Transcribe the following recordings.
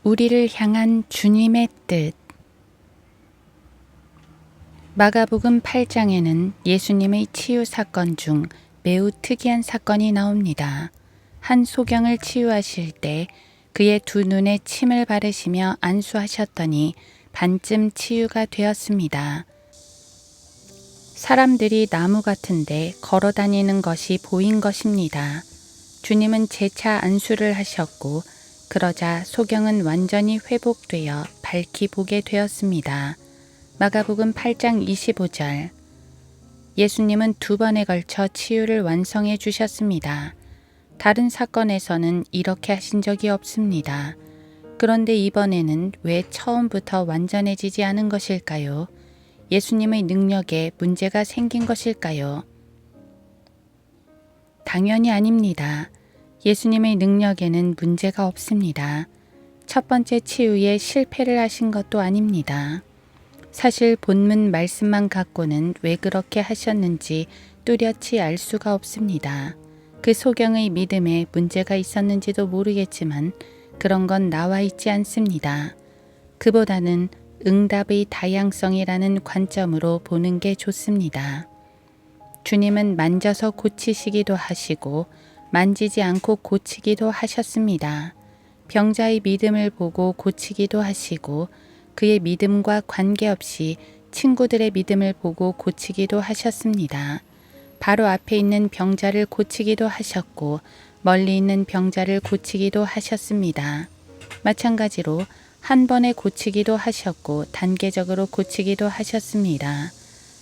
우리를 향한 주님의 뜻. 마가복음 8장에는 예수님의 치유 사건 중 매우 특이한 사건이 나옵니다. 한 소경을 치유하실 때 그의 두 눈에 침을 바르시며 안수하셨더니 반쯤 치유가 되었습니다. 사람들이 나무 같은데 걸어 다니는 것이 보인 것입니다. 주님은 재차 안수를 하셨고 그러자 소경은 완전히 회복되어 밝히 보게 되었습니다. 마가복음 8장 25절. 예수님은 두 번에 걸쳐 치유를 완성해 주셨습니다. 다른 사건에서는 이렇게 하신 적이 없습니다. 그런데 이번에는 왜 처음부터 완전해지지 않은 것일까요? 예수님의 능력에 문제가 생긴 것일까요? 당연히 아닙니다. 예수님의 능력에는 문제가 없습니다. 첫 번째 치유에 실패를 하신 것도 아닙니다. 사실 본문 말씀만 갖고는 왜 그렇게 하셨는지 뚜렷이 알 수가 없습니다. 그 소경의 믿음에 문제가 있었는지도 모르겠지만 그런 건 나와 있지 않습니다. 그보다는 응답의 다양성이라는 관점으로 보는 게 좋습니다. 주님은 만져서 고치시기도 하시고 만지지 않고 고치기도 하셨습니다. 병자의 믿음을 보고 고치기도 하시고 그의 믿음과 관계없이 친구들의 믿음을 보고 고치기도 하셨습니다. 바로 앞에 있는 병자를 고치기도 하셨고 멀리 있는 병자를 고치기도 하셨습니다. 마찬가지로 한 번에 고치기도 하셨고 단계적으로 고치기도 하셨습니다.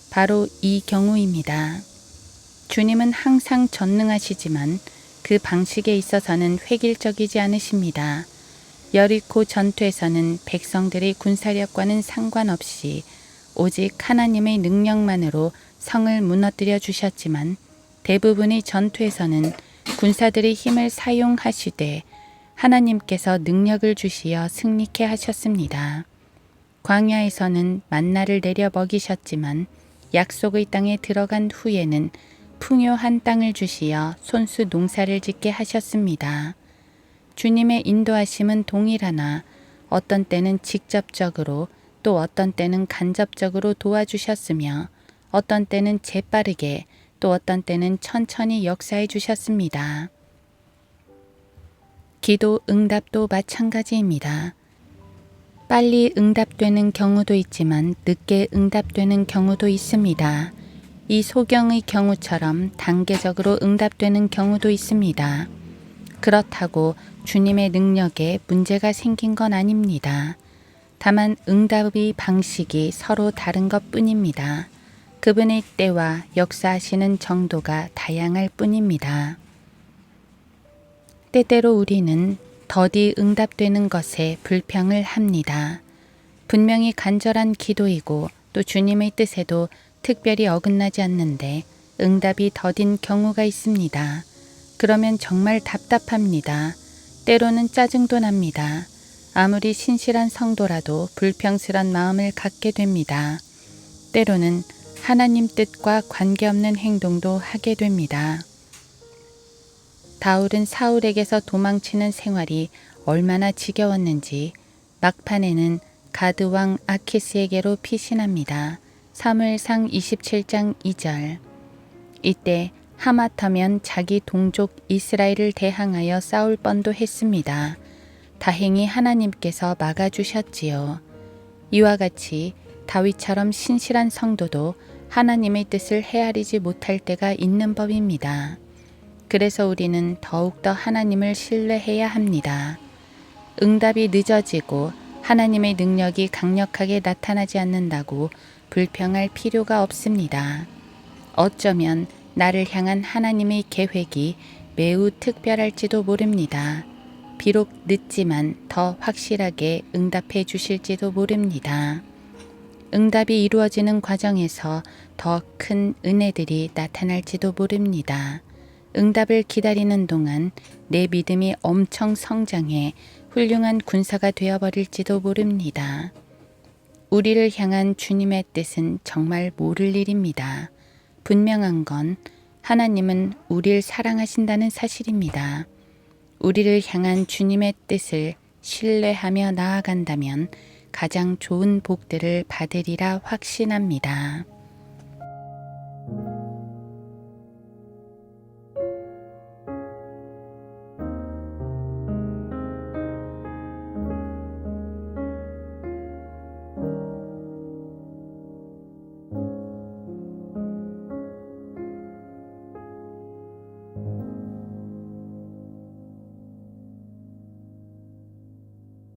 바로 이 경우입니다. 주님은 항상 전능하시지만 그 방식에 있어서는 획일적이지 않으십니다. 여리고 전투에서는 백성들의 군사력과는 상관없이 오직 하나님의 능력만으로 성을 무너뜨려 주셨지만 대부분의 전투에서는 군사들의 힘을 사용하시되 하나님께서 능력을 주시어 승리케 하셨습니다. 광야에서는 만나를 내려 먹이셨지만 약속의 땅에 들어간 후에는 풍요한 땅을 주시어 손수 농사를 짓게 하셨습니다. 주님의 인도하심은 동일하나 어떤 때는 직접적으로 또 어떤 때는 간접적으로 도와주셨으며 어떤 때는 재빠르게 또 어떤 때는 천천히 역사해 주셨습니다. 기도 응답도 마찬가지입니다. 빨리 응답되는 경우도 있지만 늦게 응답되는 경우도 있습니다. 이 소경의 경우처럼 단계적으로 응답되는 경우도 있습니다. 그렇다고 주님의 능력에 문제가 생긴 건 아닙니다. 다만 응답의 방식이 서로 다른 것 뿐입니다. 그분의 때와 역사하시는 정도가 다양할 뿐입니다. 때때로 우리는 더디 응답되는 것에 불평을 합니다. 분명히 간절한 기도이고 또 주님의 뜻에도 특별히 어긋나지 않는데 응답이 더딘 경우가 있습니다. 그러면 정말 답답합니다. 때로는 짜증도 납니다. 아무리 신실한 성도라도 불평스런 마음을 갖게 됩니다. 때로는 하나님 뜻과 관계없는 행동도 하게 됩니다. 다울은 사울에게서 도망치는 생활이 얼마나 지겨웠는지 막판에는 가드 왕 아키스에게로 피신합니다. 사무엘상 27장 2절. 이때 하마터면 자기 동족 이스라엘을 대항하여 싸울 뻔도 했습니다. 다행히 하나님께서 막아주셨지요. 이와 같이 다윗처럼 신실한 성도도 하나님의 뜻을 헤아리지 못할 때가 있는 법입니다. 그래서 우리는 더욱더 하나님을 신뢰해야 합니다. 응답이 늦어지고 하나님의 능력이 강력하게 나타나지 않는다고 불평할 필요가 없습니다. 어쩌면 나를 향한 하나님의 계획이 매우 특별할지도 모릅니다. 비록 늦지만 더 확실하게 응답해 주실지도 모릅니다. 응답이 이루어지는 과정에서 더 큰 은혜들이 나타날지도 모릅니다. 응답을 기다리는 동안 내 믿음이 엄청 성장해 훌륭한 군사가 되어버릴지도 모릅니다. 우리를 향한 주님의 뜻은 정말 모를 일입니다. 분명한 건 하나님은 우리를 사랑하신다는 사실입니다. 우리를 향한 주님의 뜻을 신뢰하며 나아간다면 가장 좋은 복들을 받으리라 확신합니다.